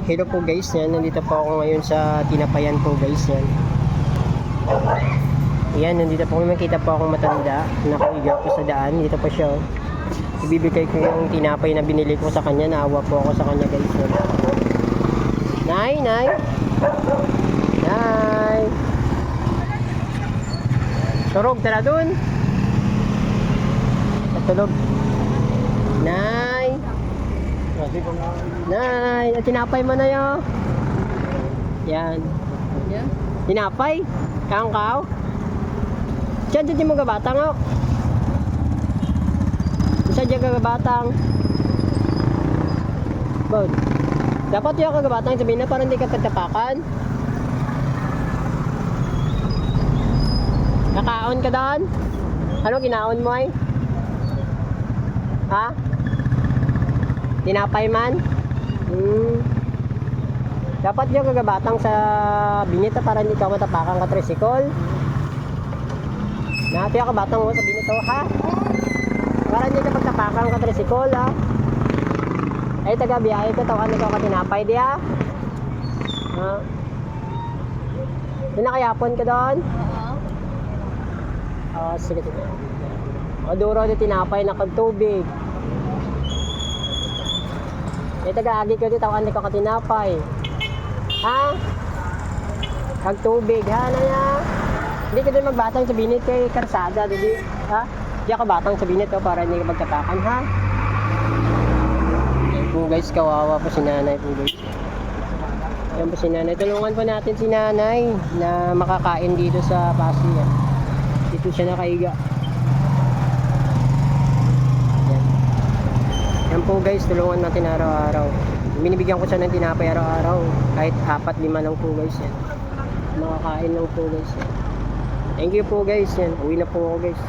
Hello po guys, yan. Nandito po ako ngayon sa Tinapayan po guys, yan. Yan, nandito po makita po akong matanda. Nakahiga po sa daan. Dito po siya. Ibibigay ko yung tinapay na binili ko sa kanya. Naawa po ako sa kanya guys, yan. Nay, nay. Nay. Turog, tara dun. Tulog. Nay. Nay, tinapay mo na yun. Yan. Yeah. Tinapay? Kangkaw? Diyan mo gabatang o. Isa dyan kagabatang. Bon. Dapat yung kagabatang sabihin na parang hindi ka pagtapakan. Nakaon ka doon? Ano kinaon mo ay? Ha? Tinapay man? Dapat yung kagabatang sa binita para hindi ka matapakan ka tricycle. Nati yung kabatang mo sa binito ha? Para hindi ka magtapakan ka tricycle ha? Ay taga biyahe ko tawakan ikaw ka tinapay di ha? Ha? Nakayapon ka doon? Sige. O duro di tinapay na kagtubig. Ay taga-agi ko di tawakan ikaw ka tinapay. Ha? Kagtubig ha na ya? Hindi ka din magbatang sa binit kay karsada di ha? Di ako batang sa binit para hindi ka magtapakan ha? Ayan po guys, kawawa po si nanay po guys. Ayan po si nanay. Tulungan po natin si nanay na makakain dito sa Pasig. Dito siya nakahiga. Ayan. Ayan po guys, tulungan natin araw-araw. Binibigyan ko siya ng tinapay araw-araw. Kahit 4-5 lang po guys yan. Makakain lang po guys yan. Thank you po guys yan. Uwi na po ako guys.